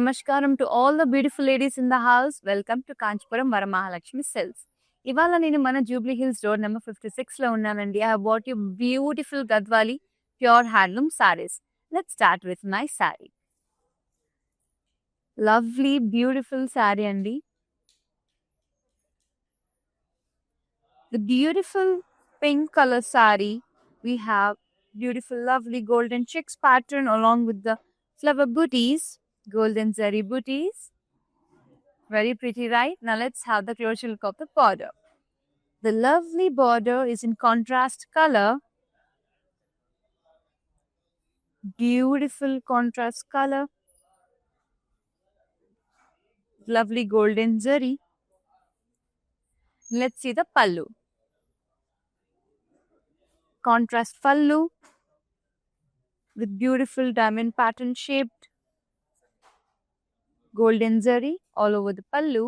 నమస్కారం to all the beautiful ladies in the house. Welcome to Kanchipuram Varamahalakshmi Silks. ఇవాళ నేను మన Jubilee hills door number 56 లో ఉన్నానండి. I have bought you beautiful Gadwali pure handloom sarees. Let's start with my saree. Lovely beautiful saree అండి. The beautiful pink color saree, we have beautiful lovely golden checks pattern along with the flower booties, golden zari booties. Very pretty, right? Now let's have the closer look of the border. The lovely border is in contrast color. Beautiful contrast color. Lovely golden zari. Let's see the pallu. Contrast pallu with beautiful diamond pattern shaped golden zari all over the pallu.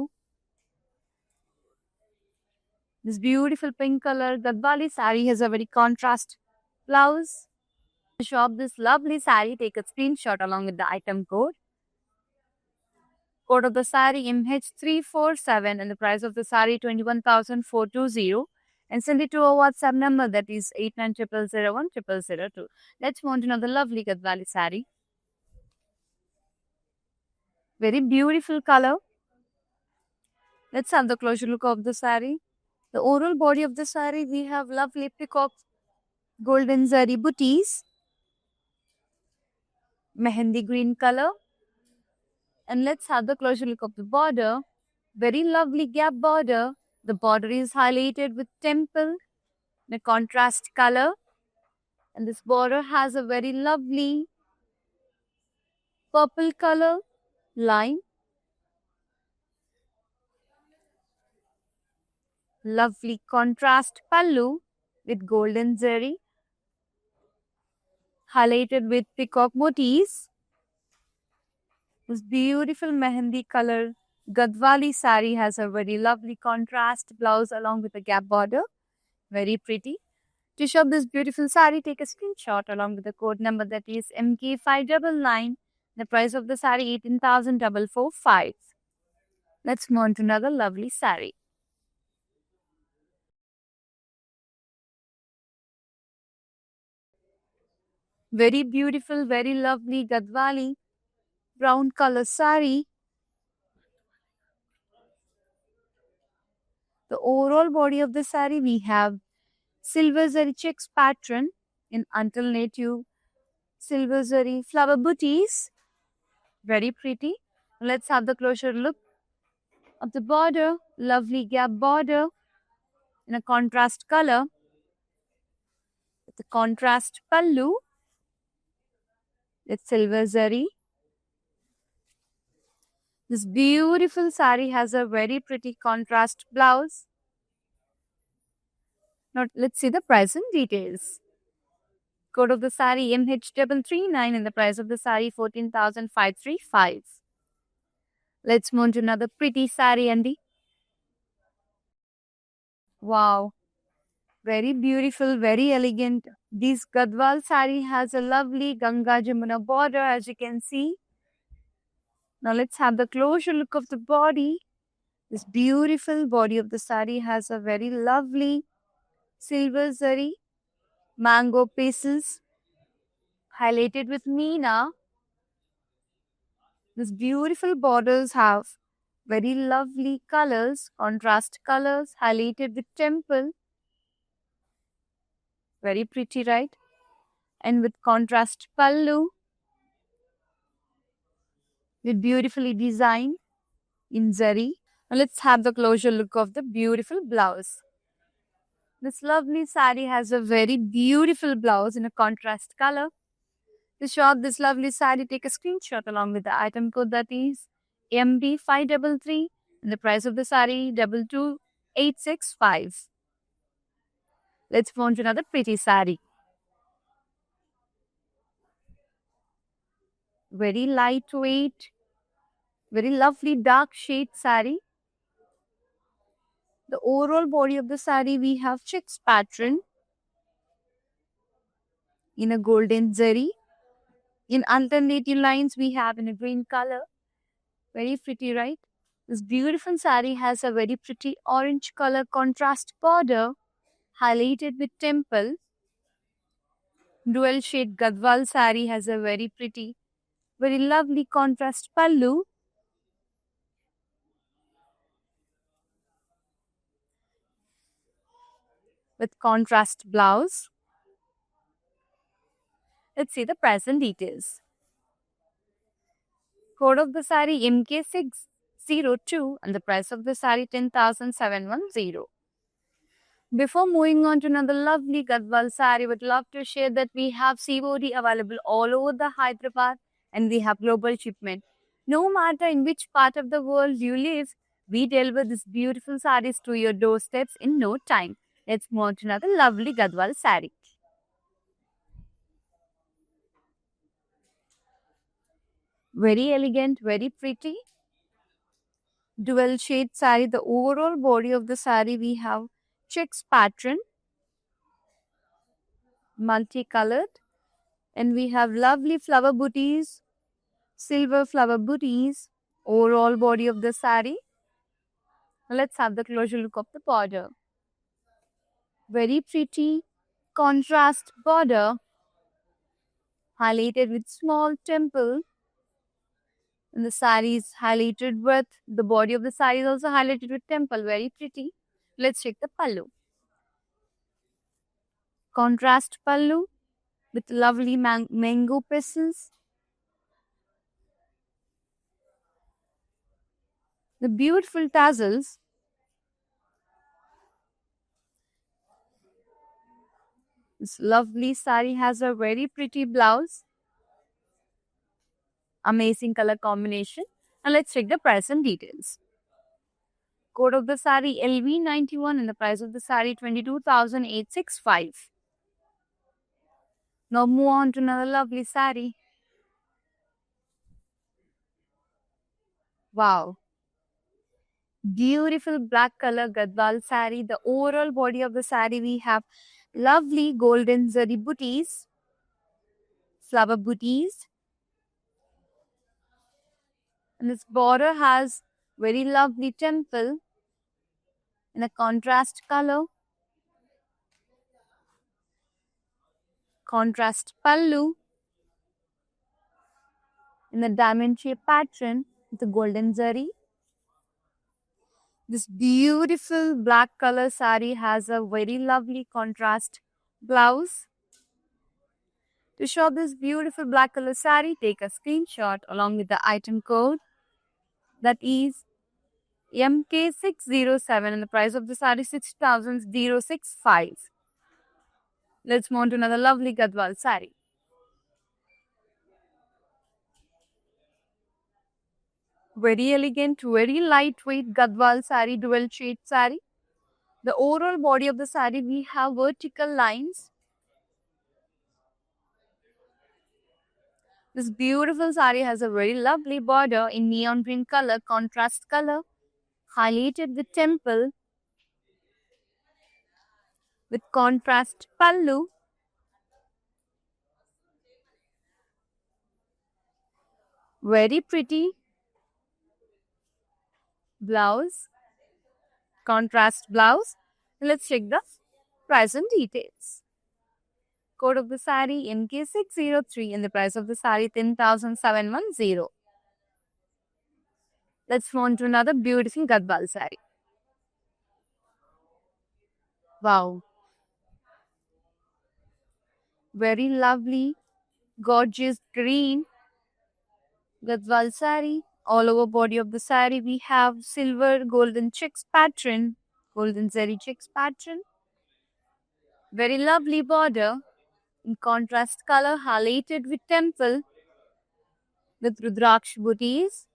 This beautiful pink color Gadwali saree has a very contrast blouse. To shop this lovely saree, take a screenshot along with the item code. Code of the saree MH347 and the price of the saree 21,420, and send it to our WhatsApp number, that is 8900010002. Let's move on to another lovely Gadwali saree. Very beautiful color. Let's have the closer look of the saree. The overall body of the saree, we have lovely peacock golden zari booties, mehendi green color. And let's have the closer look of the border. Very lovely gap border. The border is highlighted with temple in a contrast color. And this border has a very lovely purple color line. Lovely contrast pallu with golden zari, highlighted with peacock motifs. This beautiful mehendi color Gadwali saree has a very lovely contrast blouse along with a gap border. Very pretty. To shop this beautiful saree, take a screenshot along with the code number, that is MK599. The price of the saree 18,445. Let's move on to another lovely saree. Very beautiful, very lovely Gadwali brown color saree. The overall body of the saree, we have silver zari checks pattern in alternative silver zari flower booties. Very pretty. Let's have the closer look of the border. Lovely gap border in a contrast color. With the contrast pallu. It's silver zari. This beautiful saree has a very pretty contrast blouse. Now let's see the price and details. Code of the saree MH339 and the price of the saree 14,535. Let's move on to another pretty saree, Andy. Wow. Very beautiful, very elegant. This Gadwal saree has a lovely Ganga Jamuna border, as you can see. Now let's have the closer look of the body. This beautiful body of the saree has a very lovely silver zari mango pieces highlighted with meena. These beautiful borders have very lovely colors, contrast colors highlighted with temple. Very pretty, right? And with contrast pallu, with beautifully designed in zari. Now let's have the closer look of the beautiful blouse. This lovely saree has a very beautiful blouse in a contrast color. To shop this lovely saree, take a screenshot along with the item code, that is MB533, and the price of the saree 22,865. Let's move on to another pretty saree. Very lightweight, very lovely dark shade saree. The overall body of the saree, we have checks pattern in a golden zari. In alternative lines, we have in a green color. Very pretty, right? This beautiful sari has a very pretty orange color contrast border highlighted with temple. Dual shade Gadwal sari has a very pretty, very lovely contrast pallu with contrast blouse. Let's see the present details. Code of the sari MK602 and the price of the sari 10,710. Before moving on to another lovely Gadwal sari, would love to share that we have COD available all over the Hyderabad and we have global shipment. No matter in which part of the world you live, we deliver these beautiful saris to your doorsteps in no time. Let's move on to another lovely Gadwal sari. Very elegant, very pretty. Dual shade sari. The overall body of the sari we have checks pattern, multicolored, and we have lovely flower booties, silver flower booties, overall body of the sari. Let's have the closer look of the border. Very pretty contrast border highlighted with small temple, and the sari is highlighted with the body of the sari is also highlighted with temple. Very pretty. Let's check the pallu. Contrast pallu with lovely mango pistils. The beautiful tassels. This lovely sari has a very pretty blouse. Amazing color combination. And let's check the price and details. Code of the sari LV91 and the price of the sari 22,865. Now move on to another lovely sari. Wow. Beautiful black color Gadwal sari. The overall body of the sari we have lovely golden zari booties, flower booties. And this border has very lovely temple in a contrast color. Contrast pallu in the diamond shape pattern with the golden zari. This beautiful black color sari has a very lovely contrast blouse. To shop this beautiful black color sari, take a screenshot along with the item code that is MK607 and the price of the sari 6,065. Let's move on to another lovely Gadwal sari. Very elegant, very lightweight Gadwal sari, dual shade sari. The overall body of the sari we have vertical lines. This beautiful sari has a very lovely border in neon green color, contrast color, highlighted with temple, with contrast pallu. Very pretty blouse, contrast blouse. Let's check the price and details. Code of the sari MK603 and the price of the sari 10,710. Let's move on to another beautiful Gadwal sari. Wow. Very lovely, gorgeous green Gadwal sari. All over body of the sari we have silver golden checks pattern, golden zari checks pattern. Very lovely border in contrast color highlighted with temple with Rudraksh booties.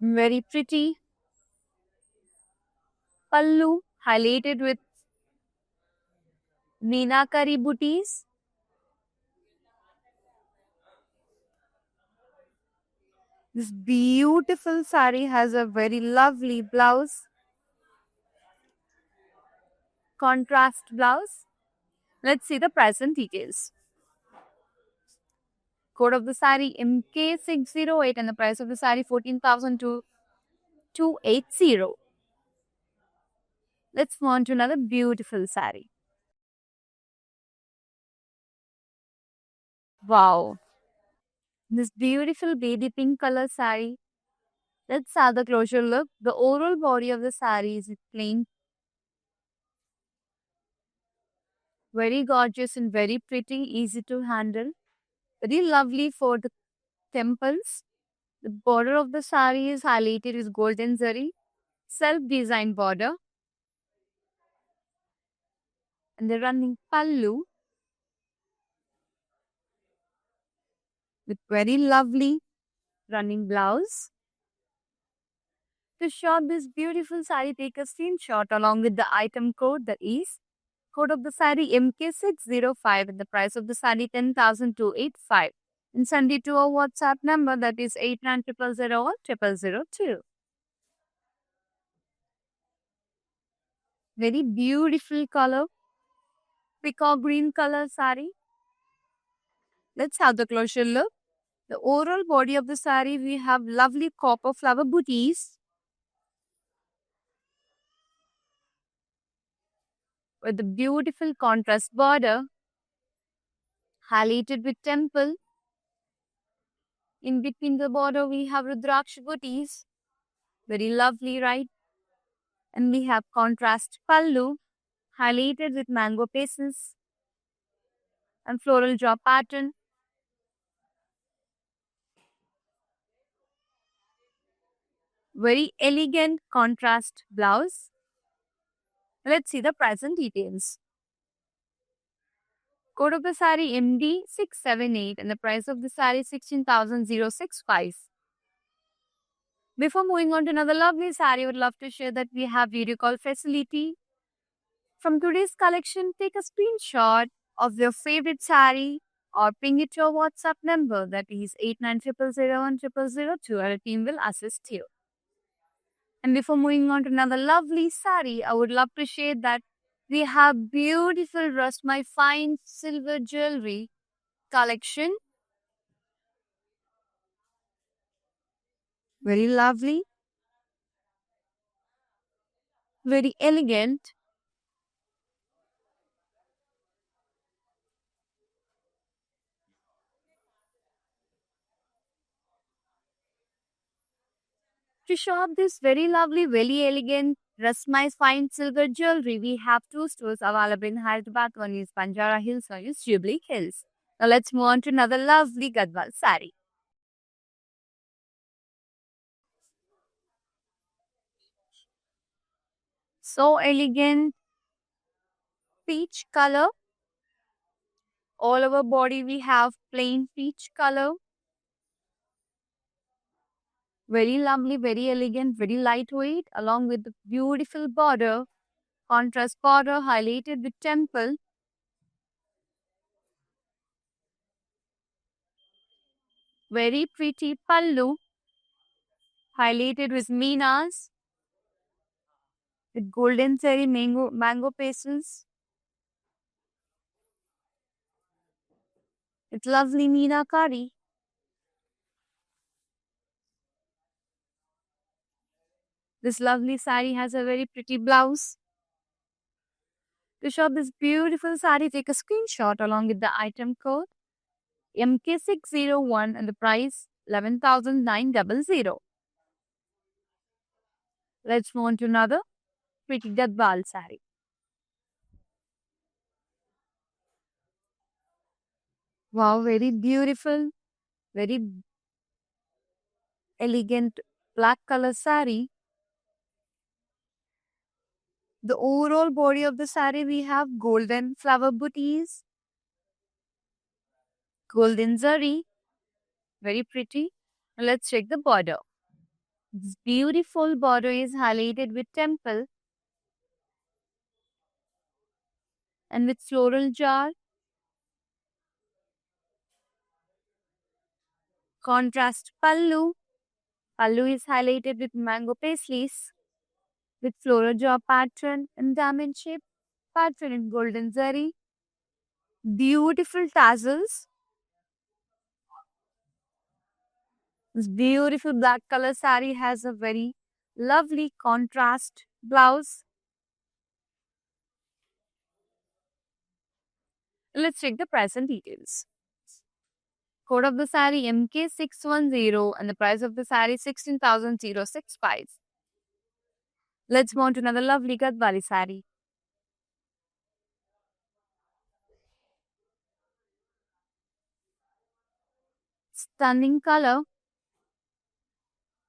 Very pretty pallu highlighted with meenakari booties. This beautiful sari has a very lovely blouse, contrast blouse. Let's see the price and details. Code of the saree MK608 and the price of the saree 14,280. Let's move on to another beautiful saree. Wow. This beautiful baby pink color saree. Let's have the closer look. The overall body of the saree is plain, very gorgeous and very pretty, easy to handle. Very lovely for the temples. The border of the saree is highlighted with golden zari, self-designed border, and the running pallu with very lovely running blouse. To shop this beautiful saree, take a screenshot along with the item code, that is code of the saree MK605 and the price of the saree 10,285. And send it to our WhatsApp number, that is 8900010002. Very beautiful color, peacock green color saree. Let's have the closer look. The overall body of the saree, we have lovely copper flower booties with the beautiful contrast border highlighted with temple. In between the border, we have Rudraksha booties. Very lovely, right? And we have contrast pallu highlighted with mango pieces and floral jaw pattern. Very elegant contrast blouse. Let's see the price and details. Code of the saree MD678 and the price of the saree 16,065. Before moving on to another lovely saree, I would love to share that we have video call facility. From today's collection, take a screenshot of your favorite saree or ping it to your WhatsApp number, that is 8900010002. Our team will assist you. And before moving on to another lovely saree, I would love to share that we have beautiful Rasmai fine silver jewelry collection. Very lovely, very elegant. To shop this very lovely, very elegant Rasmai fine silver jewelry, we have two stores available in Hyderabad. One is Banjara Hills, one is Jubilee Hills. Now let's move on to another lovely Gadwal saree. So elegant, peach color. All over body we have plain peach color. Very lovely, very elegant, very lightweight, along with the beautiful border, contrast border highlighted with temple. Very pretty pallu, highlighted with meenas, with golden cherry mango pastels. It's lovely meena kari. This lovely saree has a very pretty blouse. To shop this beautiful saree, take a screenshot along with the item code MK601 and the price 11,900. Let's move on to another pretty Gadwal saree. Wow, very beautiful, very elegant black color saree. The overall body of the saree, we have golden flower booties, golden zari, very pretty. Let's check the border. This beautiful border is highlighted with temple and with floral jar. Contrast pallu. Pallu is highlighted with mango paisleys, with floral jar pattern and diamond shape pattern in golden zari. Beautiful tassels. This beautiful black color saree has a very lovely contrast blouse. Let's check the price and details. Code of the saree MK610 and the price of the saree 16,065. Let's move on to another lovely Gadwali saree. Stunning color.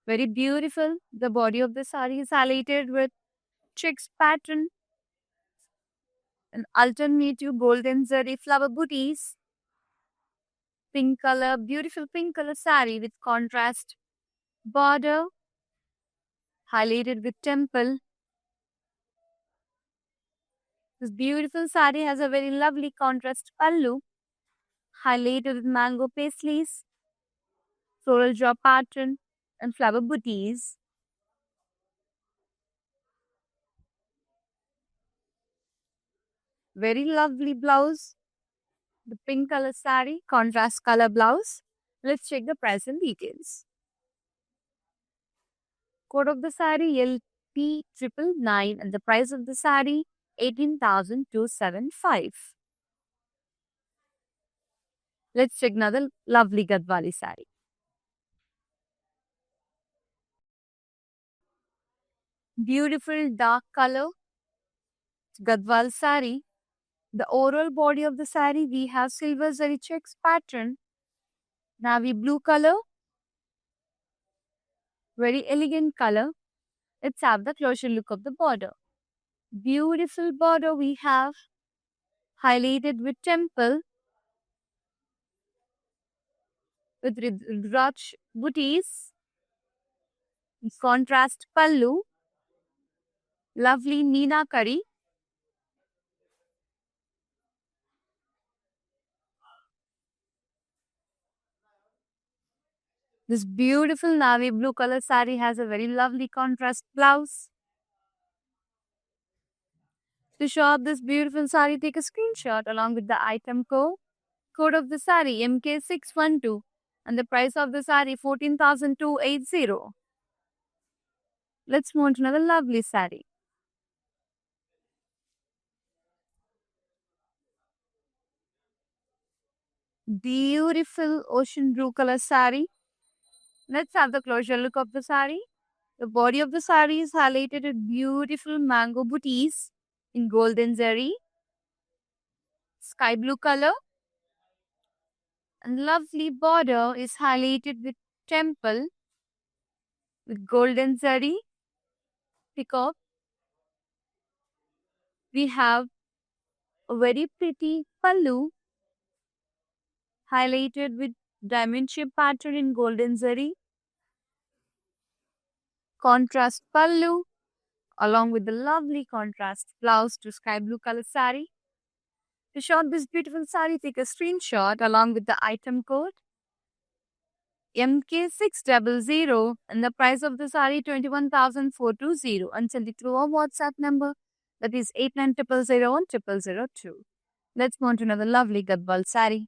Very beautiful. The body of the saree is highlighted with checks pattern and alternative golden zari flower booties. Pink color, beautiful pink color saree with contrast border highlighted with temple. This beautiful saree has a very lovely contrast pallu highlighted with mango paisleys, floral jaw pattern and flower booties. Very lovely blouse. The pink color saree, contrast color blouse. Let's check the price and details. Code of the saree LP999 and the price of the saree 18,275. Let's check another lovely Gadwali saree. Beautiful dark color Gadwal saree. The overall body of the saree we have silver zari checks pattern, navy blue color, very elegant color. Let's have the closer look of the border. Beautiful border we have highlighted with temple with Rudraksha booties, contrast pallu, lovely Nina curry. This beautiful navy blue color saree has a very lovely contrast blouse. To shop this beautiful saree, take a screenshot along with the item code. Code of the saree MK612 and the price of the saree 14,280. Let's move on to another lovely saree. Beautiful ocean blue color saree. Let's have the closer look of the saree. The body of the saree is highlighted with beautiful mango booties in golden zari, sky blue color, and lovely border is highlighted with temple with golden zari peacock. We have a very pretty pallu highlighted with diamond shape pattern in golden zari, contrast pallu along with the lovely contrast blouse to sky blue color saree. To shop this beautiful saree, take a screenshot along with the item code MK600 and the price of the saree 21,420 and send it through our WhatsApp number that is 8900010002. Let's move on to another lovely Gadwal saree.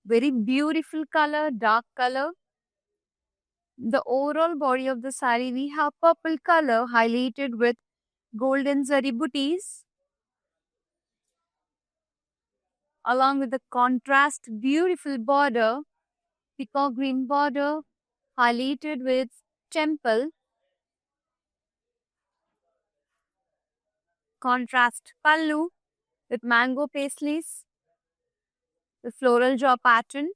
Very beautiful color, dark color. The overall body of the saree we have purple color highlighted with golden zari booties along with the contrast beautiful border, peacock green border highlighted with temple, contrast pallu with mango paisleys, the floral jaw pattern.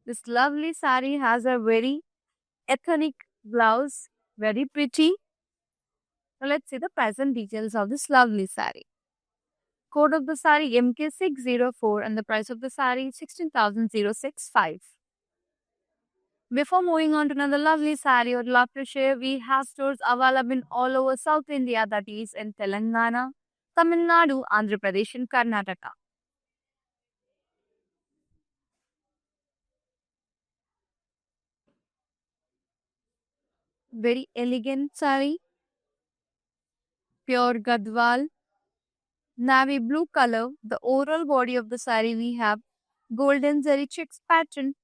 This lovely saree has a very ethnic blouse, very pretty. Now let's see the present details of this lovely saree. Code of the saree MK604 and the price of the saree 16,065. Before moving on to another lovely saree, I would love to share we have stores available all over South India, that is in Telangana, Tamil Nadu, Andhra Pradesh and Karnataka. Very elegant saree, pure Gadwal, navy blue color. The overall body of the sari we have golden zari checks pattern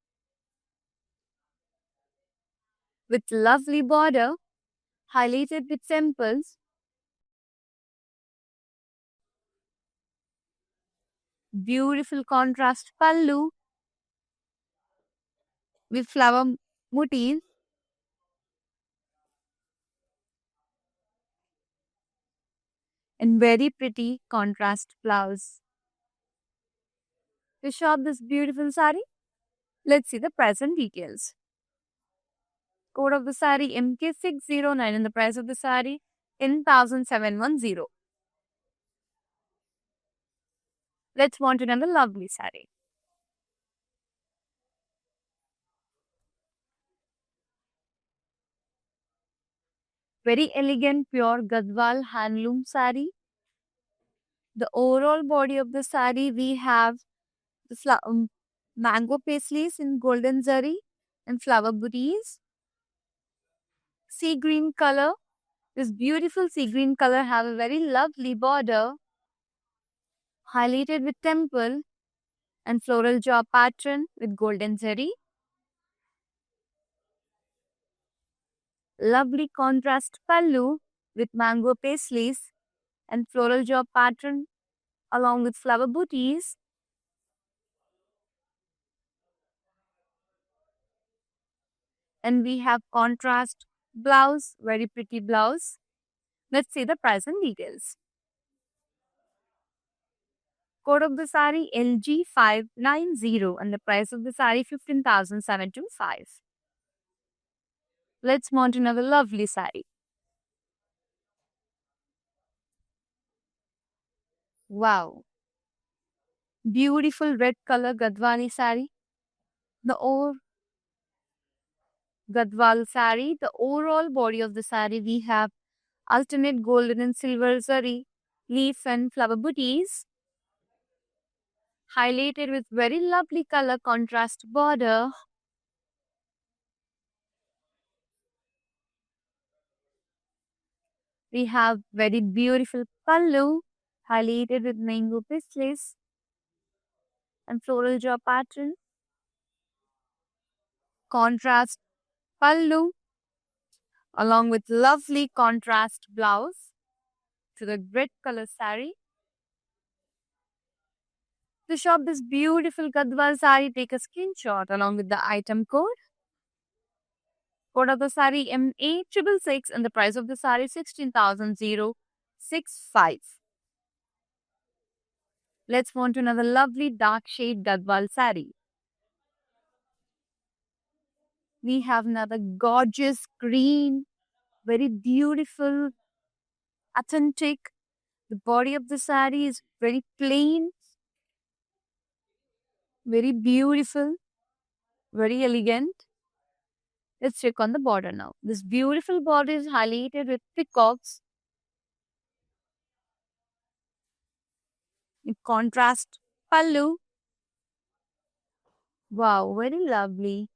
with lovely border highlighted with temples. Beautiful contrast pallu with flower motifs and very pretty contrast blouse. To shop this beautiful sari, let's see the price and details. Code of the sari MK609 and the price of the sari 10,710. Let's want another lovely sari. Very elegant pure Gadwal handloom sari. The overall body of the sari we have the mango paisleys in golden zari and flower booties. Sea green color. This beautiful sea green color have a very lovely border highlighted with temple and floral jaw pattern with golden zari. Lovely contrast pallu with mango paisleys and floral jaw pattern along with flower booties. And we have contrast blouse, very pretty blouse. Let's see the price and details. Code of the sari LG590 and the price of the sari 15,725. Let's mount another lovely sari. Wow. Beautiful red color Gadwali sari. The Gadwal sari, the overall body of the sari we have alternate golden and silver zari, leaf and flower booties. Highlighted with very lovely color contrast border. We have very beautiful pallu highlighted with mango paisleys and floral jaw pattern. Contrast pallu along with lovely contrast blouse to the red color sari. To shop this beautiful Gadwal sari, take a screenshot along with the item code. Code of the sari MA666 and the price of the sari 16,065. Let's move on to another lovely dark shade Gadwal sari. We have another gorgeous green, very beautiful, authentic. The body of the sari is very plain, very beautiful, very elegant. Let's check on the border now. This beautiful border is highlighted with peacocks in contrast pallu. Wow, very lovely.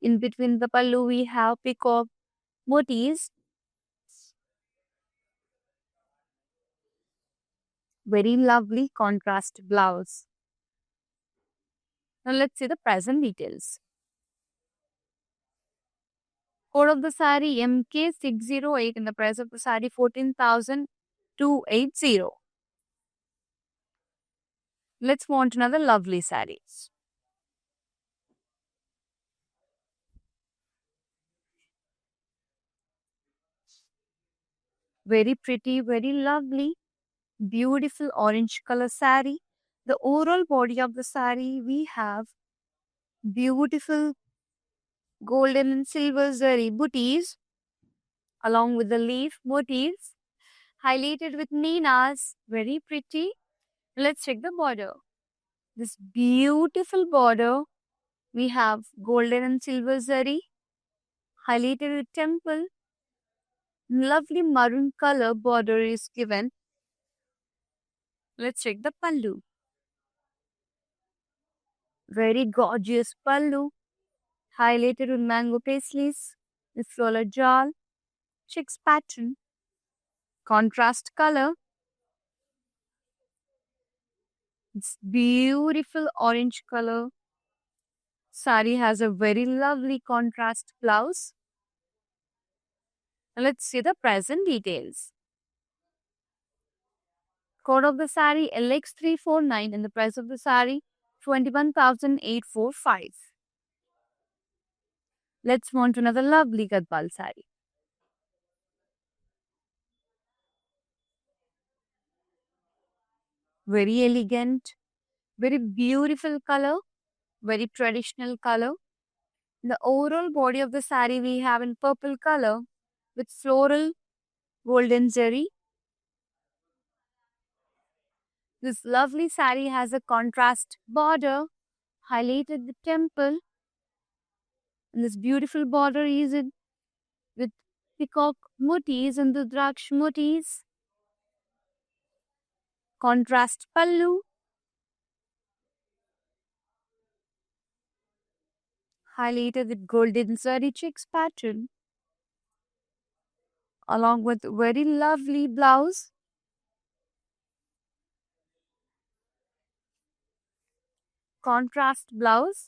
In between the pallu, we have peacock motifs. Very lovely contrast blouse. Now let's see the price and details. Code of the sari MK608 and the price of the sari 14,280. Let's want another lovely saris. Very pretty, very lovely, beautiful orange color sari. The overall body of the sari we have beautiful golden and silver zari booties along with the leaf motifs highlighted with ninas. Very pretty. Let's check the border. This beautiful border we have golden and silver zari highlighted with temple. Lovely maroon color border is given. Let's check the pallu. Very gorgeous pallu highlighted with mango paisleys with floral jal, chicks pattern, contrast color. It's beautiful orange color. Sari has a very lovely contrast blouse. Let's see the present details. Code of the sari LX349 and the price of the sari 21,845. Let's move on to another lovely Gadwal sari. Very elegant, very beautiful color, very traditional color. The overall body of the sari we have in purple color with floral golden zari. This lovely sari has a contrast border highlighted the temple, and this beautiful border is with peacock motifs and the Rudraksh motifs. Contrast pallu, highlighted with golden zari checks pattern, along with very lovely blouse. Contrast blouse.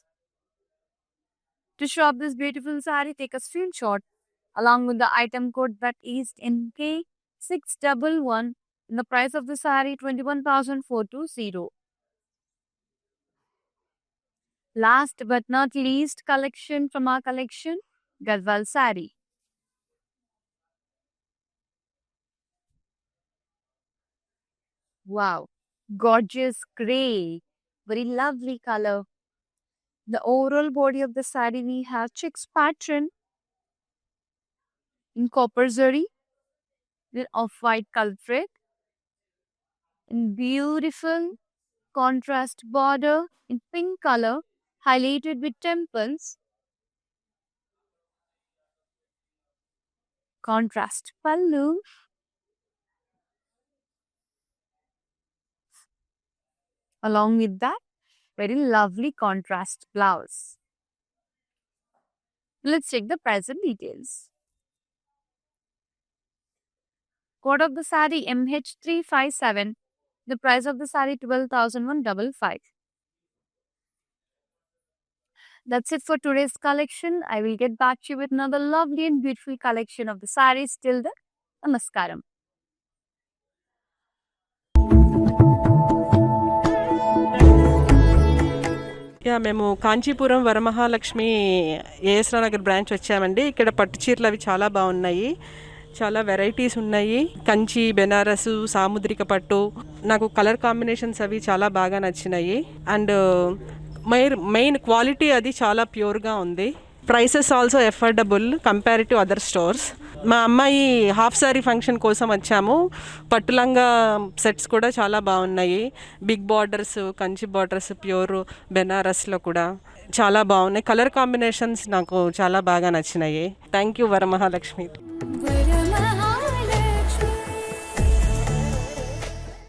To shop this beautiful sari, take a screenshot along with the item code that is MK611 and the price of the sari 21,420. Last but not least collection from our collection, Gadwal sari. Wow, gorgeous gray, very lovely color. The overall body of the sari we have checks pattern in copper zari, then off-white culprit, in beautiful contrast border in pink color, highlighted with temples. Contrast pallu. Along with that, very lovely contrast blouse. Let's check the present details. Code of the sari MH357. The price of the sari 12,155. That's it for today's collection. I will get back to you with another lovely and beautiful collection of the saris. Till then, namaskaram. Yeah మేము Kanchipuram Varamahalakshmi as Nagar branch వచ్చామండి. ఇక్కడ పట్టు చీరలు అవి చాలా బాగున్నాయి, చాలా varieties ఉన్నాయి. కంచి, బెనారసు, సాముద్రిక పట్టు, నాకు కలర్ కాంబినేషన్స్ అవి చాలా బాగా నచ్చినాయి. అండ్ మెయిన్ క్వాలిటీ అది చాలా ప్యూర్గా ఉంది. Prices also affordable compare to other stores. మా అమ్మాయి హాఫ్ సారీ ఫంక్షన్ కోసం వచ్చాము. పట్టులంగా సెట్స్ కూడా చాలా బాగున్నాయి. Big borders, Kanchi borders, pure బెనారస్లో కూడా చాలా బాగున్నాయి. కలర్ కాంబినేషన్స్ నాకు చాలా బాగా నచ్చినాయి. Thank you Varamahalakshmi.